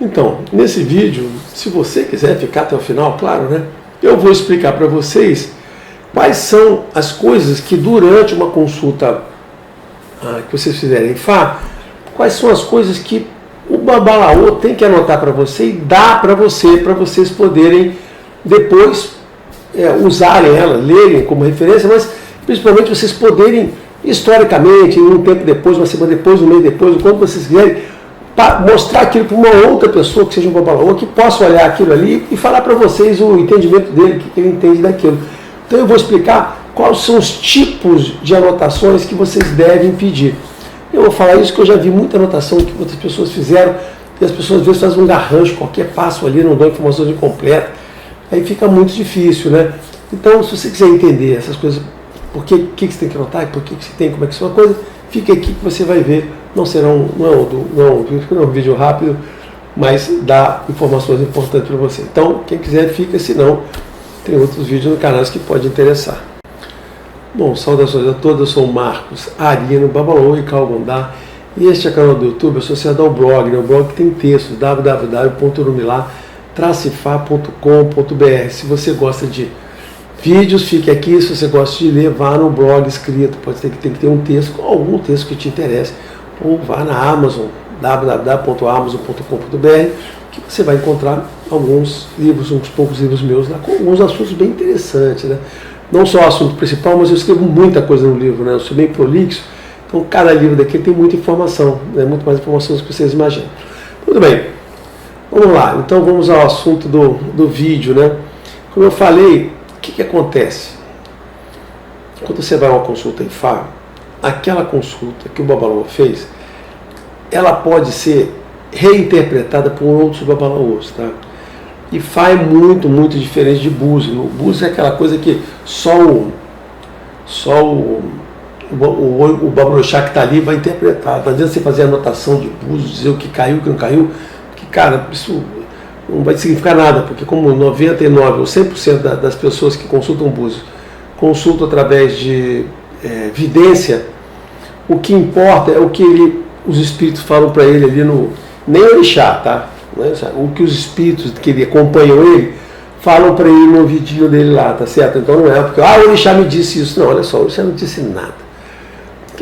Então, nesse vídeo, se você quiser ficar até o final, claro, né? Eu vou explicar para vocês quais são as coisas que durante uma consulta que vocês fizerem em Fá, quais são as coisas que o Babalaô tem que anotar para você e dar para vocês poderem depois usarem ela, lerem como referência, mas principalmente vocês poderem, historicamente, um tempo depois, uma semana depois, um mês depois, quando vocês quiserem, mostrar aquilo para uma outra pessoa que seja um Babalaô, que possa olhar aquilo ali e falar para vocês o entendimento dele, o que ele entende daquilo. Então eu vou explicar quais são os tipos de anotações que vocês devem pedir. Eu vou falar isso que eu já vi muita anotação que outras pessoas fizeram, e as pessoas às vezes fazem um garrancho, qualquer passo ali, não dão informações incompletas, aí fica muito difícil, né? Então, se você quiser entender essas coisas, por que você tem que anotar, por que você tem, como é que isso é uma coisa, fica aqui que você vai ver, não é um vídeo rápido, mas dá informações importantes para você. Então, quem quiser fica, senão tem outros vídeos no canal que pode interessar. Bom, saudações a todos, eu sou o Marcos Arino, Babalaô e Calgondá, e este é o canal do YouTube associado ao blog, né? O blog que tem textos, www.urumilá-fa.com.br. Se você gosta de vídeos, fique aqui. Se você gosta de ler, vá no blog escrito, pode ter que ter um texto, algum texto que te interesse, ou vá na Amazon, www.amazon.com.br, que você vai encontrar alguns livros, uns poucos livros meus lá, com alguns assuntos bem interessantes, né? Não só o assunto principal, mas eu escrevo muita coisa no livro, né? Eu sou bem prolixo, então cada livro daqui tem muita informação, né? Muito mais informações do que vocês imaginam. Tudo bem, vamos lá, então vamos ao assunto do vídeo, né? Como eu falei, o que acontece? Quando você vai a uma consulta em Fá, aquela consulta que o Babalaô fez, ela pode ser reinterpretada por outros Babalaôs, tá? E Fá é muito, muito diferente de Búzios. O Búzios é aquela coisa que só o Babaloxá que está ali vai interpretar. Não adianta você fazer a anotação de Búzios, dizer o que caiu, o que não caiu, que, cara, isso não vai significar nada, porque como 99% ou 100% das pessoas que consultam Búzios consultam através de vidência, o que importa é o que os espíritos falam para ele ali nem o orixá, tá? O que os espíritos que acompanham ele falam para ele no ouvidinho dele lá, tá certo? Então não é porque o orixá me disse isso, não, olha só, o orixá não disse nada.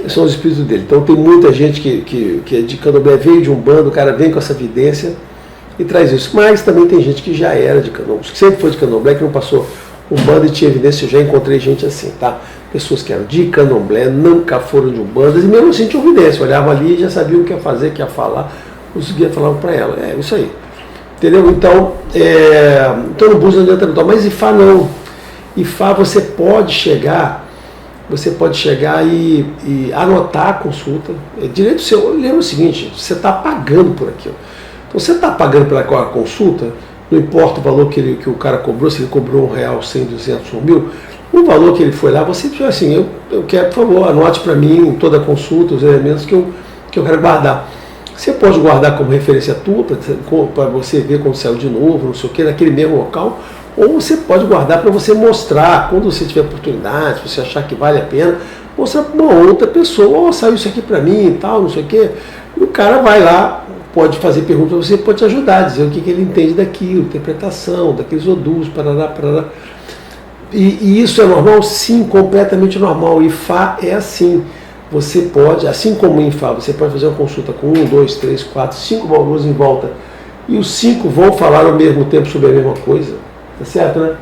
São os espíritos dele. Então tem muita gente que é de candomblé, veio de Umbanda, o cara vem com essa evidência e traz isso. Mas também tem gente que já era de candomblé, que sempre foi de candomblé, que não passou Umbanda e tinha evidência. Eu já encontrei gente assim, tá? Pessoas que eram de candomblé, nunca foram de Umbanda, e mesmo assim tinham evidência, olhavam ali e já sabiam o que ia fazer, o que ia falar. Os guias falavam para ela, é isso aí, entendeu? Então no Búzios não adianta anotar, mas Ifá não. Ifá você pode chegar e anotar a consulta, é direito seu. Lembra o seguinte, você está pagando por aquilo, então você está pagando pela consulta, não importa o valor que o cara cobrou, se ele cobrou R$1, 100, 200, 1.000, o valor que ele foi lá, você diz assim, eu quero, por favor, anote para mim toda a consulta, os elementos que eu quero guardar. Você pode guardar como referência tua, para você ver quando saiu de novo, não sei o que, naquele mesmo local, ou você pode guardar para você mostrar, quando você tiver oportunidade, se você achar que vale a pena, mostrar para uma outra pessoa, saiu isso aqui para mim e tal, não sei o que, e o cara vai lá, pode fazer perguntas para você, pode te ajudar, dizer o que ele entende daquilo, interpretação, daqueles odus, parará. E isso é normal? Sim, completamente normal, e Fá é assim. Você pode, assim como em Fá, você pode fazer uma consulta com 1, 2, 3, 4, 5 Babalaôs em volta, e os 5 vão falar ao mesmo tempo sobre a mesma coisa, tá certo, né?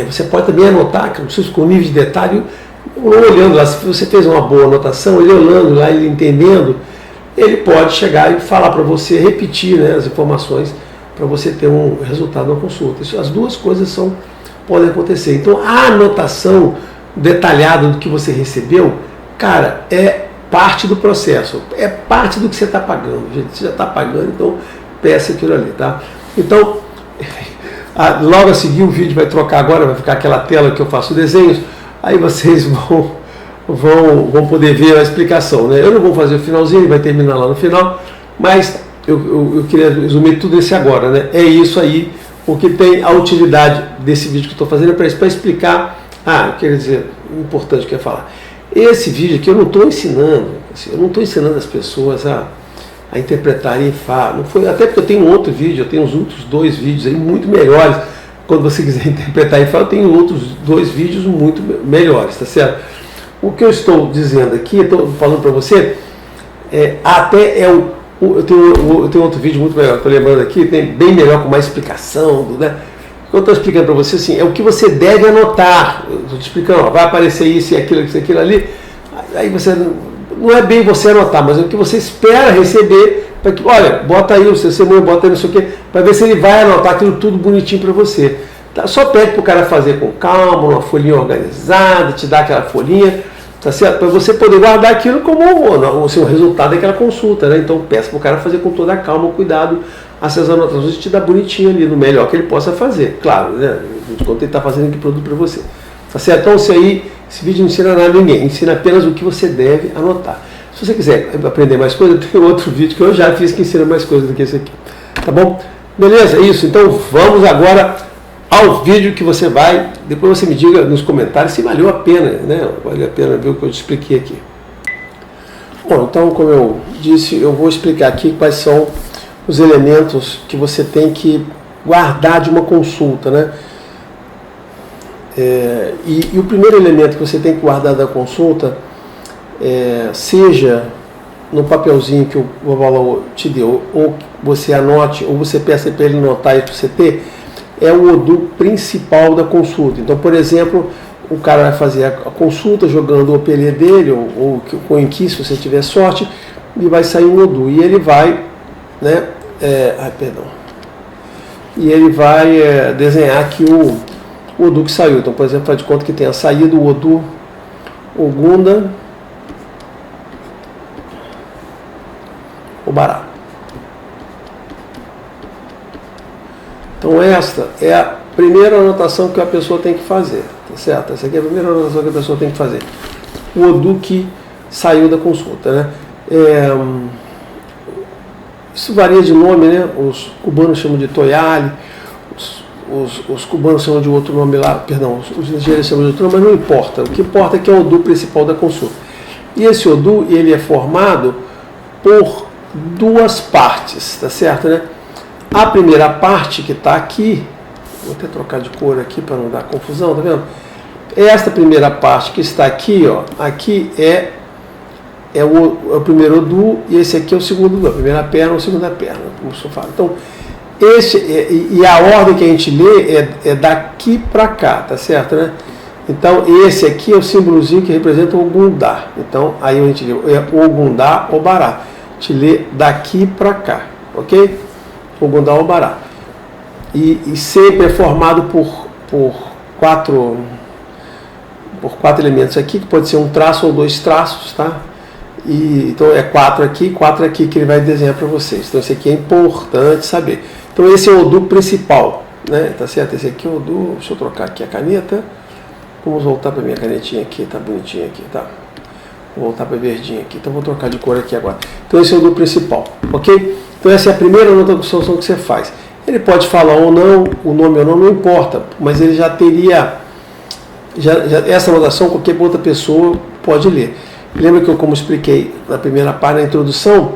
Você pode também anotar, com nível de detalhe, olhando lá, se você fez uma boa anotação, ele olhando lá, ele entendendo, ele pode chegar e falar para você, repetir, né, as informações, para você ter um resultado na consulta. As duas coisas podem acontecer. Então, a anotação detalhada do que você recebeu, cara, é parte do processo, é parte do que você está pagando, gente. Você já está pagando, então peça aquilo ali, tá? Então, logo a seguir o vídeo vai trocar agora, vai ficar aquela tela que eu faço desenhos, aí vocês vão poder ver a explicação, né? Eu não vou fazer o finalzinho, ele vai terminar lá no final, mas eu queria resumir tudo isso agora, né? É isso aí, o que tem a utilidade desse vídeo que eu estou fazendo é para explicar. Quer dizer, importante que eu ia falar. Esse vídeo aqui eu não estou ensinando, eu não estou ensinando as pessoas a a interpretar em Fá. Não foi, até porque eu tenho outro vídeo, eu tenho os outros 2 vídeos aí muito melhores. Quando você quiser interpretar em Fá, eu tenho outros 2 vídeos muito melhores, tá certo? O que eu estou dizendo aqui, estou falando para você, eu tenho outro vídeo muito melhor, estou lembrando aqui, tem bem melhor, com mais explicação, né? O que eu estou explicando para você, assim, é o que você deve anotar. Estou te explicando, ó, vai aparecer isso e aquilo ali, aí você, não é bem você anotar, mas é o que você espera receber, para que, olha, bota aí o seu semana, bota aí não sei o quê, para ver se ele vai anotar aquilo tudo bonitinho para você. Tá? Só pede para o cara fazer com calma, uma folhinha organizada, te dar aquela folhinha, tá certo? Para você poder guardar aquilo como o resultado daquela consulta, né? Então peça para o cara fazer com toda a calma, cuidado, essas anotações te dá bonitinho ali, no melhor que ele possa fazer, claro, né? Enquanto ele está fazendo aquele produto para você. Tá certo? Então esse vídeo não ensina nada a ninguém, ensina apenas o que você deve anotar. Se você quiser aprender mais coisas, tem outro vídeo que eu já fiz que ensina mais coisas do que esse aqui. Tá bom? Beleza? É isso. Então vamos agora ao vídeo que você vai. Depois você me diga nos comentários se valeu a pena, né? Valeu a pena ver o que eu te expliquei aqui. Bom, então, como eu disse, eu vou explicar aqui quais são os elementos que você tem que guardar de uma consulta, né? E o primeiro elemento que você tem que guardar da consulta, seja no papelzinho que o Babalao te deu, ou você anote, ou você peça para ele anotar e para você ter, é o Odum principal da consulta. Então, por exemplo, o cara vai fazer a consulta jogando o OPLE dele, ou com o Enki, se você tiver sorte, e vai sair um Odum. E ele vai, né, e ele vai desenhar aqui o Odum que saiu. Então, por exemplo, faz de conta que tenha saído o Odum Ogunda Obará. Então esta é a primeira anotação que a pessoa tem que fazer, tá certo? Essa aqui é a primeira anotação que a pessoa tem que fazer. O Odum que saiu da consulta, né? Isso varia de nome, né? Os cubanos chamam de toyale, os cubanos chamam de outro nome lá, perdão, os nigerianos chamam de outro nome, mas não importa. O que importa é que é o Odum principal da consulta. E esse Odum, ele é formado por 2 partes, tá certo, né? A primeira parte que está aqui, vou até trocar de cor aqui para não dar confusão, tá vendo? Esta primeira parte que está aqui, ó, aqui é o primeiro Odum e esse aqui é o segundo Odum, a primeira perna ou a segunda perna, como eu falo. Então, e a ordem que a gente lê é daqui para cá, tá certo, né? Então, esse aqui é o símbolozinho que representa o Ogundá. Então, aí a gente lê Ogundá Obará. A gente lê daqui para cá, ok? Ogundá Obará. E sempre é formado por 4 elementos aqui, que pode ser um traço ou 2 traços, tá? Então é 4 aqui que ele vai desenhar para vocês. Então esse aqui é importante saber. Então esse é o Odum principal, né? Tá certo? Esse aqui é o Odum. Deixa eu trocar aqui a caneta. Vamos voltar para minha canetinha aqui, tá bonitinha aqui, tá? Vou voltar para verdinha aqui. Então vou trocar de cor aqui agora. Então esse é o Odum principal, ok? Então essa é a primeira anotação que você faz. Ele pode falar ou não, o nome ou não importa, mas ele já teria essa anotação, qualquer outra pessoa pode ler. Lembra que eu, como expliquei na primeira parte, na introdução,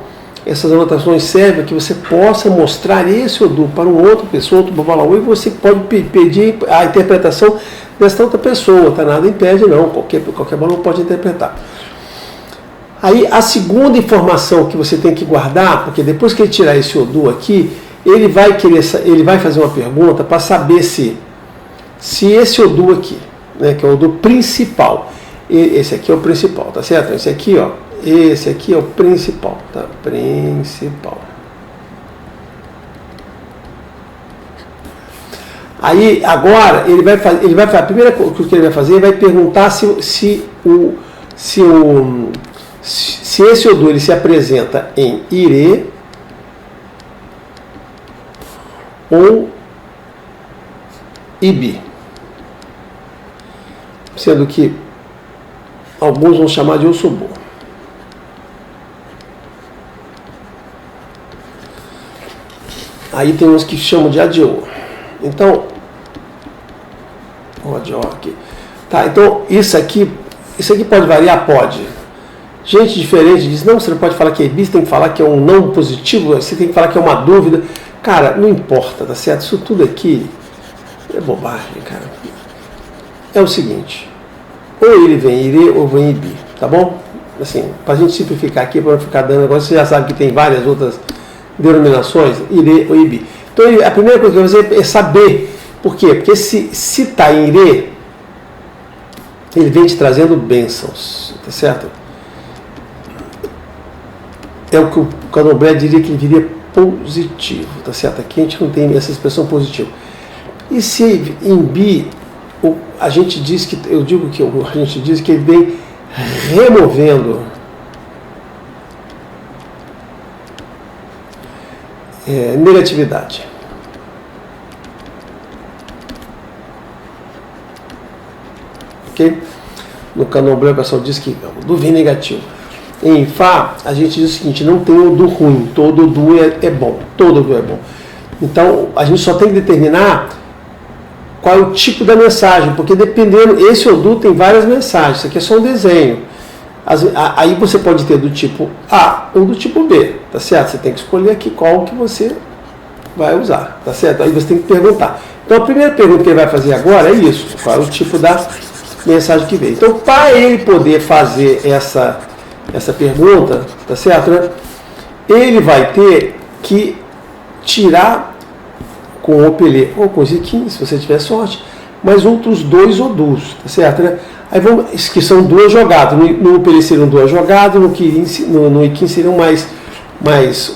essas anotações servem para que você possa mostrar esse Odum para uma outra pessoa, outro Babalao, e você pode pedir a interpretação dessa outra pessoa, tá? Nada impede não, qualquer Babalao pode interpretar. Aí a segunda informação que você tem que guardar, porque depois que ele tirar esse Odum aqui, ele vai fazer uma pergunta para saber se esse Odum aqui, né, que é o Odum principal, esse aqui é o principal, tá certo? Esse aqui, ó, esse aqui é o principal, tá? Principal. Aí agora ele vai fazer a primeira coisa que ele vai fazer, ele vai perguntar se esse Odum ele se apresenta em Ire ou Ibi, sendo que alguns vão chamar de Osobo. Aí tem uns que chamam de Adio. Então, o Adio aqui. Tá, então isso aqui pode variar? Pode. Gente diferente diz, não, você não pode falar que é bis, tem que falar que é um não positivo, você tem que falar que é uma dúvida. Cara, não importa, tá certo? Isso tudo aqui é bobagem, cara. É o seguinte, ou ele vem ire ou vem ibi, tá bom? Assim, pra gente simplificar aqui, para não ficar dando negócio, você já sabe que tem várias outras denominações, ire ou ibi. Então a primeira coisa que eu vou fazer é saber. Por quê? Porque se está em ire, ele vem te trazendo bênçãos, tá certo? É o que o Candomblé diria que ele viria positivo, tá certo? Aqui a gente não tem essa expressão positiva. E se em bi, a gente diz que, eu digo que a gente diz que ele vem removendo negatividade. Ok? No Candomblé o pessoal diz que o Odu vem negativo. Em Fá, a gente diz o seguinte, não tem Odu ruim, todo Odu é bom, todo Odu é bom. Então, a gente só tem que determinar qual é o tipo da mensagem, porque dependendo, esse Odu tem várias mensagens, isso aqui é só um desenho. Aí você pode ter do tipo A ou do tipo B, tá certo? Você tem que escolher aqui qual que você vai usar, tá certo? Aí você tem que perguntar. Então, a primeira pergunta que ele vai fazer agora é isso, qual é o tipo da mensagem que veio. Então, para ele poder fazer essa pergunta, tá certo, né? Ele vai ter que tirar com o pelê ou com o ziquim, se você tiver sorte, mais outros 2 odus, tá certo, né? Aí vamos, que são 2 jogadas, no pelê seriam 2 jogadas, no iquim seriam mais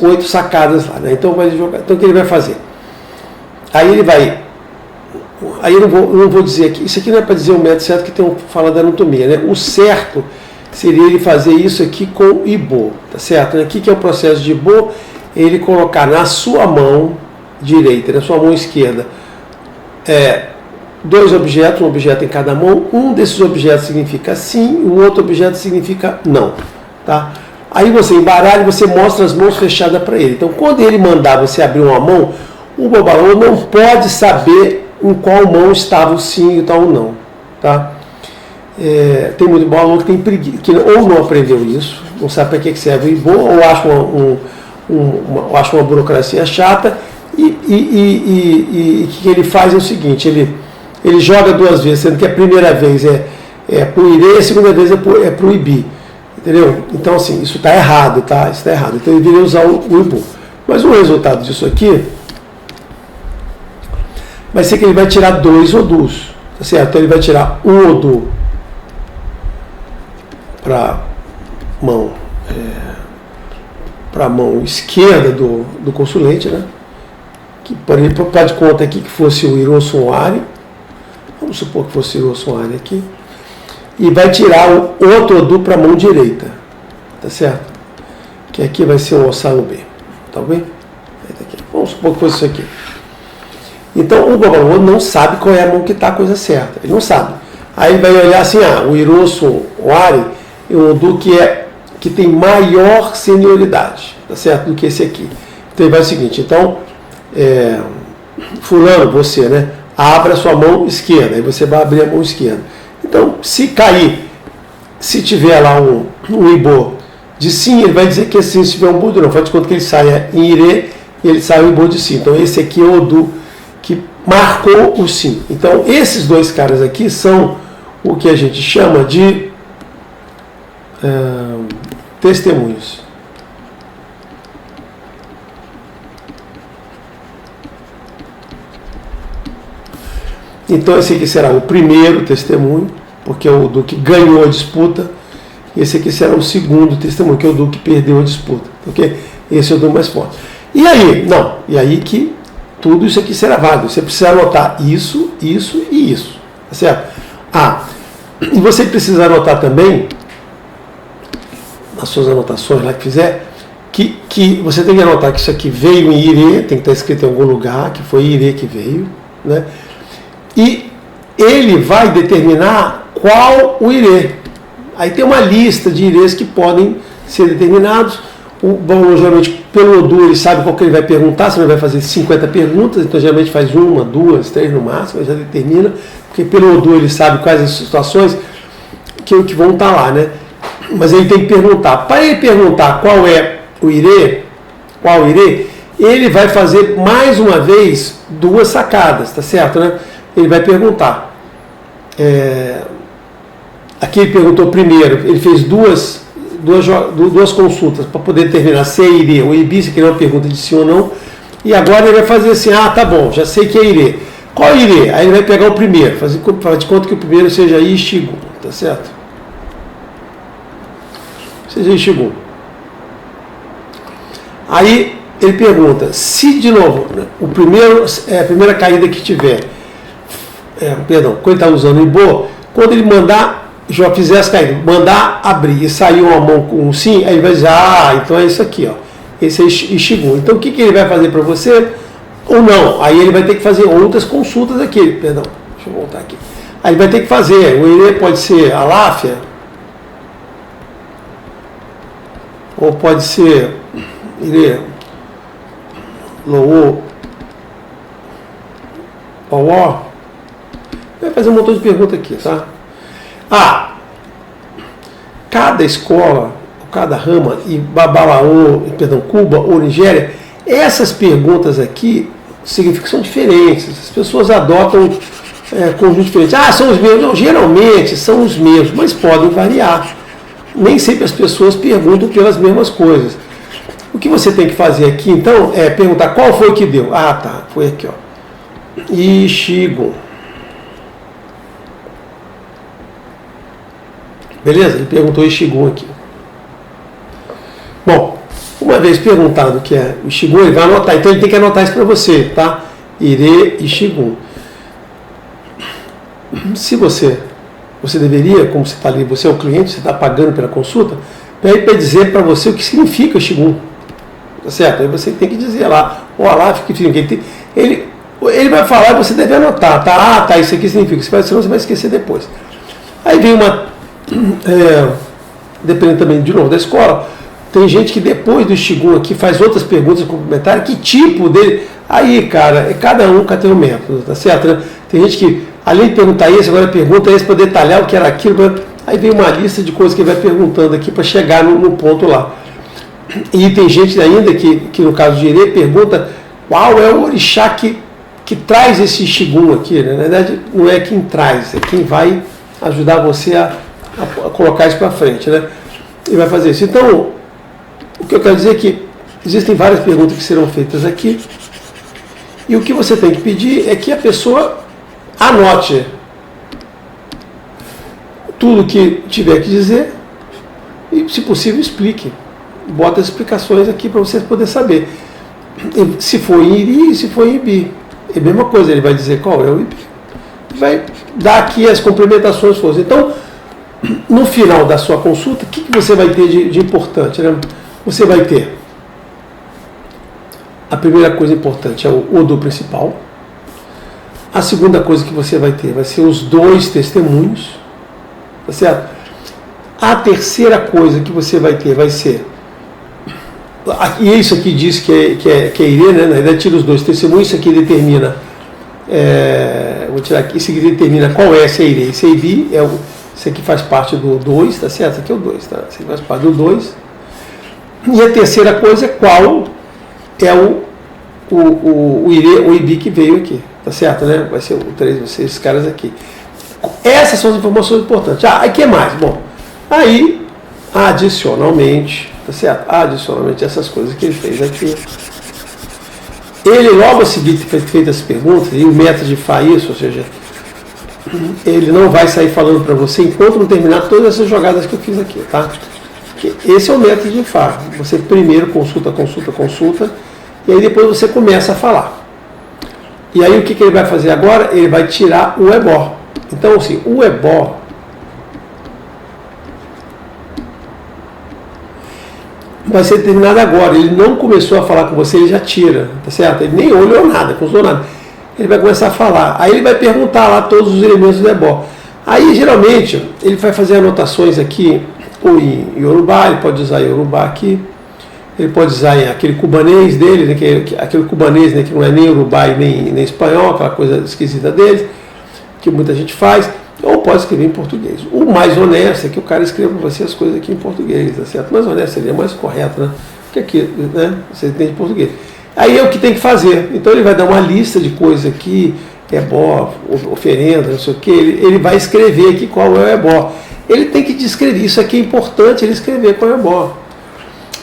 8 sacadas lá, né? Então o que ele vai fazer? Aí eu não vou dizer aqui, isso aqui não é para dizer o método certo que tem fala da anatomia, né? O certo seria ele fazer isso aqui com o Ibo, tá certo? O que é o processo de Ibo? Ele colocar na sua mão direita, na sua mão esquerda, 2 objetos, um objeto em cada mão, um desses objetos significa sim, o outro objeto significa não, tá? Aí você embaralha e você mostra as mãos fechadas para ele. Então, quando ele mandar você abrir uma mão, o babalô não pode saber em qual mão estava o sim e tal ou não, tá? Tem muito babalô que tem preguiça, que ou não aprendeu isso, não sabe para que serve o Ibo, ou acha uma burocracia chata, e que ele faz é o seguinte, ele joga 2 vezes, sendo que a primeira vez é para o ire, a segunda vez é para o ibi, entendeu? Então assim, isso está errado, tá? Isso está errado, então ele deveria usar o ibu. Mas o resultado disso aqui vai ser que ele vai tirar 2 odus, tá certo? Então ele vai tirar um odu para a mão esquerda do consulente, né? Que pode conta aqui que fosse o Irossuari, vamos supor que fosse o Irossuari aqui, e vai tirar o outro odu para a mão direita, tá certo? Que aqui vai ser o Ossalo B, tá bem? Vamos supor que fosse isso aqui. Então o babalô não sabe qual é a mão que está a coisa certa, ele não sabe. Aí ele vai olhar assim, o Irossuari é um odu que tem maior senioridade, tá certo? Do que esse aqui. Então ele vai o seguinte, então, fulano, você, né? Abra a sua mão esquerda, aí você vai abrir a mão esquerda. Então, se cair, se tiver lá um Ibo de sim, ele vai dizer que sim, se tiver um Budo, não. Faz de conta que ele saia em ire e ele sai o Ibo de sim. Então, esse aqui é o odu que marcou o sim. Então, esses 2 caras aqui são o que a gente chama de testemunhos. Então esse aqui será o primeiro testemunho, porque é o do que ganhou a disputa, e esse aqui será o segundo testemunho, que é o do que perdeu a disputa, ok? Esse é o do mais forte. E aí que tudo isso aqui será válido, você precisa anotar isso, isso e isso, tá certo? E você precisa anotar também, nas suas anotações lá que fizer, que você tem que anotar que isso aqui veio em ire, tem que estar escrito em algum lugar, que foi ire que veio, né? E ele vai determinar qual o ire. Aí tem uma lista de irês que podem ser determinados. O babalô, geralmente, pelo odu, ele sabe qual que ele vai perguntar, se ele vai fazer 50 perguntas, então geralmente faz 1, 2, 3 no máximo, ele já determina, porque pelo odu ele sabe quais as situações que vão estar lá, né? Mas ele tem que perguntar. Para ele perguntar qual é o irê, ele vai fazer mais uma vez duas sacadas, tá certo, né? Ele vai perguntar. Aqui ele perguntou primeiro, ele fez duas consultas para poder determinar se é irê ou ibi, se quer uma pergunta de sim ou não. E agora ele vai fazer assim, tá bom, já sei que é irê. Qual é irê? Aí ele vai pegar o primeiro, fazer de conta que o primeiro seja Ishigun, tá certo? Seja Ishigun. Aí ele pergunta, se de novo, né, a primeira caída que tiver, quando ele está usando o Ibo, quando ele mandar, já fizer as caídas, mandar abrir e sair uma mão com um sim, aí ele vai dizer, então é isso aqui, ó. Esse é Ishigun. Então o que ele vai fazer para você? Ou não? Aí ele vai ter que fazer outras consultas aqui. Deixa eu voltar aqui. Aí ele vai ter que fazer, o irê pode ser aláfia, ou pode ser irê loô, pauó. Vai fazer um montão de perguntas aqui, tá? Cada escola, cada rama, e Babalaô, Cuba ou Nigéria, essas perguntas aqui significam que são diferentes. As pessoas adotam conjuntos diferentes. São os mesmos. Não, geralmente são os mesmos, mas podem variar. Nem sempre as pessoas perguntam pelas mesmas coisas. O que você tem que fazer aqui, então, é perguntar qual foi que deu. Foi aqui, ó. Ishigun. Beleza? Ele perguntou Ishigun aqui. Bom, uma vez perguntado o que é o Ishigun, ele vai anotar. Então ele tem que anotar isso para você, tá? Irê Ishigun. Se você deveria, como você está ali, você é o cliente, você está pagando pela consulta, pede para dizer para você o que significa Ishigun. Tá certo? Aí você tem que dizer lá, o que significa. Ele vai falar e você deve anotar, tá? Isso aqui significa. Senão você vai esquecer depois. Aí vem dependendo também, de novo, da escola, tem gente que depois do Ishigun aqui faz outras perguntas complementares, que tipo dele. Aí, cara, cada um tem um método, tá certo? Né? Tem gente que, além de perguntar isso, agora pergunta esse para detalhar o que era aquilo. Aí vem uma lista de coisas que ele vai perguntando aqui para chegar no ponto lá. E tem gente ainda que no caso de Irê, pergunta qual é o orixá que traz esse Ishigun aqui. Né? Na verdade, não é quem traz, é quem vai ajudar você a colocar isso para frente. Né? E vai fazer isso. Então, o que eu quero dizer é que existem várias perguntas que serão feitas aqui. E o que você tem que pedir é que a pessoa anote tudo o que tiver que dizer e, se possível, explique. Bota as explicações aqui para você poder saber. Se for em Iri e se for em Ibi. É a mesma coisa, ele vai dizer qual é o Ibi. Vai dar aqui as complementações. Então, no final da sua consulta, o que você vai ter de importante? Né? Você vai ter, a primeira coisa importante é o Odu principal. A segunda coisa que você vai ter vai ser os 2 testemunhos. Tá certo? A terceira coisa que você vai ter vai ser, e isso aqui diz que é Irê, né? Na verdade tira os 2 testemunhos, isso aqui determina, vou tirar aqui, isso aqui determina qual é, se é Irê, se é Ibi, isso aqui faz parte do 2, tá certo? Isso aqui é o 2, tá? Isso aqui faz parte do 2. E a terceira coisa é qual é o Irê ou Ibi que veio aqui, tá certo, né? Vai ser o 3, esses caras aqui. Essas são as informações importantes. Aí que mais? Bom, aí, adicionalmente, tá certo? Adicionalmente, essas coisas que ele fez aqui. Ele, logo a seguir de ter feito as perguntas, e o método de Fá isso, ou seja, ele não vai sair falando para você enquanto não terminar todas essas jogadas que eu fiz aqui, tá? Esse é o método de Fá. Você primeiro consulta, e aí depois você começa a falar. E aí o que ele vai fazer agora? Ele vai tirar o ebó. Então, assim, o ebó vai ser determinado agora. Ele não começou a falar com você, ele já tira, tá certo? Ele nem olhou nada, consultou nada. Ele vai começar a falar. Aí ele vai perguntar lá todos os elementos do ebó. Aí, geralmente, ele vai fazer anotações aqui, ou em Yorubá, ele pode usar Yorubá aqui, ele pode usar aquele cubanês dele, né, aquele cubanês, né, que não é nem Yorubá e nem espanhol, aquela coisa esquisita dele, que muita gente faz. Ou pode escrever em português. O mais honesto é que o cara escreva para você as coisas aqui em português, tá certo? O mais honesto seria mais correto, né? Porque aqui, né, você entende português. Aí é o que tem que fazer. Então ele vai dar uma lista de coisas aqui, ebó, oferenda, não sei o que, ele vai escrever aqui qual é o ebó. Ele tem que descrever, isso aqui é importante ele escrever qual é o ebó.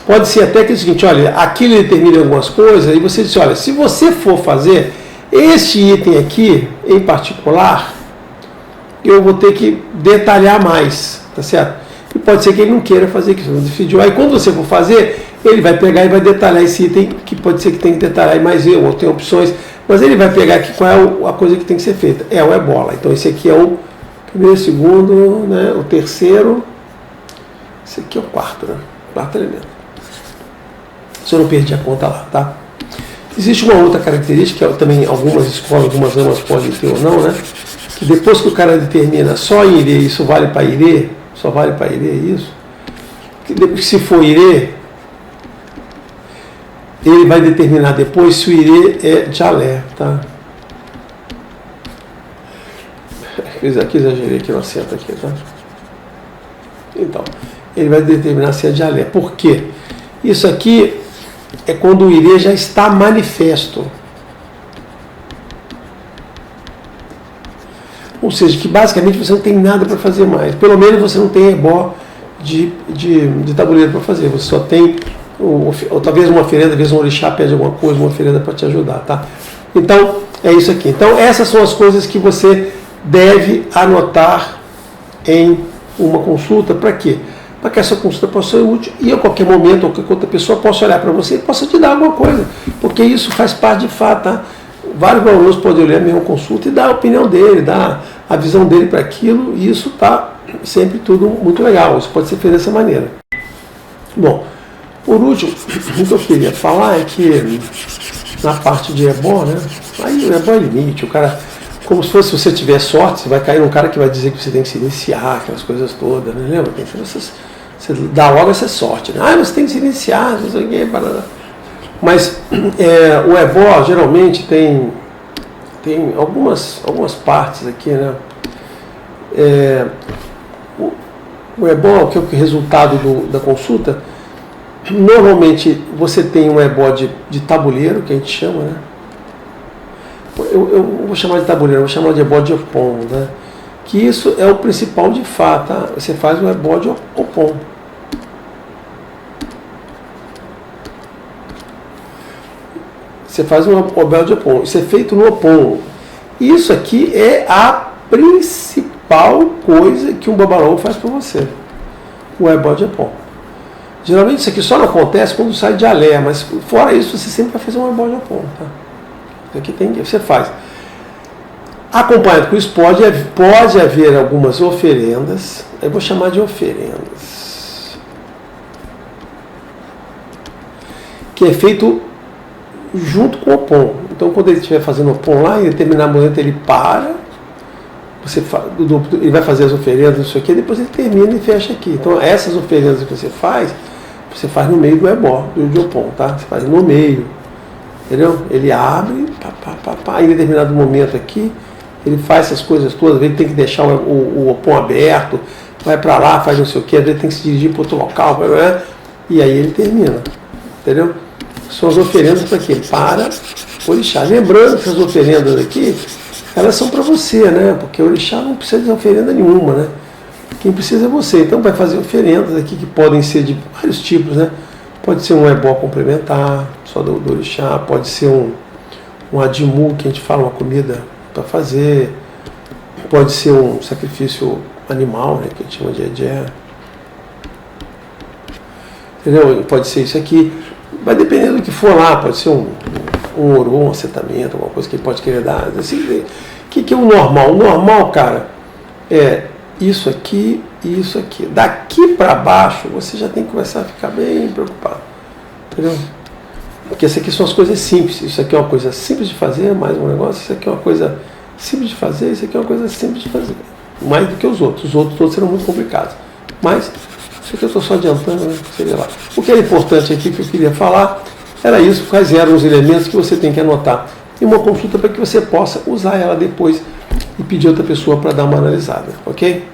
Pode ser até que é o seguinte, olha, aqui ele determina algumas coisas, e você diz, olha, se você for fazer este item aqui, em particular, eu vou ter que detalhar mais, tá certo? E pode ser que ele não queira fazer isso. Aí quando você for fazer, ele vai pegar e vai detalhar esse item, que pode ser que tem que detalhar mais eu, ou tem opções, mas ele vai pegar aqui qual é a coisa que tem que ser feita. É o ebola. Então esse aqui é o primeiro, segundo, né, o terceiro, esse aqui é o quarto, né? Quarto elemento. Se eu não perdi a conta lá, tá? Existe uma outra característica, que também algumas escolas, algumas amas podem ter ou não, né? Que depois que o cara determina só irê, isso vale para irê, só vale para irê isso, que se for irê, ele vai determinar depois se o irê é jalé, tá? Aqui exagerei aqui no acento aqui, tá? Então, ele vai determinar se é jalé. Por quê? Isso aqui é quando o irê já está manifesto. Ou seja, que basicamente você não tem nada para fazer mais. Pelo menos você não tem ebó de tabuleiro para fazer. Você só tem, ou talvez uma oferenda, talvez um orixá pede alguma coisa, uma oferenda para te ajudar, tá? Então, é isso aqui. Então, essas são as coisas que você deve anotar em uma consulta. Para quê? Para que essa consulta possa ser útil e a qualquer momento, ou qualquer outra pessoa possa olhar para você e possa te dar alguma coisa. Porque isso faz parte de fato, tá? Vários alunos podem ler a mesma consulta e dar a opinião dele, dar a visão dele para aquilo, e isso está sempre tudo muito legal. Isso pode ser feito dessa maneira. Bom, por último, o que eu queria falar é que na parte de ebó, né? Aí o ebó é limite, o cara, como se fosse, se você tiver sorte, você vai cair num cara que vai dizer que você tem que se iniciar, aquelas coisas todas, né? Lembra? Você dá logo essa sorte, né? Ah, você tem que se iniciar, não sei o quê, mas o ebó geralmente tem algumas partes aqui, né? O ebó, que é o resultado da consulta, normalmente você tem um ebó de tabuleiro, que a gente chama, né? Eu vou chamar de tabuleiro, eu vou chamar de ebó de opon, né? Que isso é o principal de fato, tá? Você faz um ebó de opon. Você faz um ebó de opon. Isso é feito no opon. Isso aqui é a principal coisa que um babalão faz para você. O ebó de opon. Geralmente isso aqui só não acontece quando sai de alé, mas fora isso você sempre vai fazer um ebó de opon, tá? Isso aqui você faz. Acompanhado com isso, pode haver algumas oferendas. Eu vou chamar de oferendas. Que é feito junto com o opon. Então, quando ele estiver fazendo o opon lá, em determinado momento ele para, ele vai fazer as oferendas, isso aqui, depois ele termina e fecha aqui. Então, essas oferendas que você faz no meio do ebó, do opon, tá? Você faz no meio, entendeu? Ele abre, em determinado momento aqui, ele faz essas coisas todas, às vezes tem que deixar o opon aberto, vai para lá, faz não sei o que, às vezes tem que se dirigir para outro local, e aí ele termina, entendeu? São as oferendas para quê? Para o orixá. Lembrando que essas oferendas aqui, elas são para você, né? Porque o orixá não precisa de oferenda nenhuma, né? Quem precisa é você. Então vai fazer oferendas aqui que podem ser de vários tipos, né? Pode ser um ebó complementar, só do orixá, pode ser um adimu, que a gente fala, uma comida para fazer, pode ser um sacrifício animal, né? Que a gente chama de edé. Entendeu? Pode ser isso aqui. Vai dependendo do que for lá, pode ser um ouro, um assentamento, alguma coisa que ele pode querer dar. Assim, o que é o normal? O normal, cara, é isso aqui e isso aqui. Daqui para baixo, você já tem que começar a ficar bem preocupado. Entendeu? Porque isso aqui são as coisas simples. Isso aqui é uma coisa simples de fazer, mais um negócio. Isso aqui é uma coisa simples de fazer, isso aqui é uma coisa simples de fazer. Mais do que os outros. Os outros todos serão muito complicados. Mas isso aqui eu estou só adiantando, né? Seria lá. O que era importante aqui que eu queria falar era isso, quais eram os elementos que você tem que anotar em uma consulta para que você possa usar ela depois e pedir outra pessoa para dar uma analisada, ok?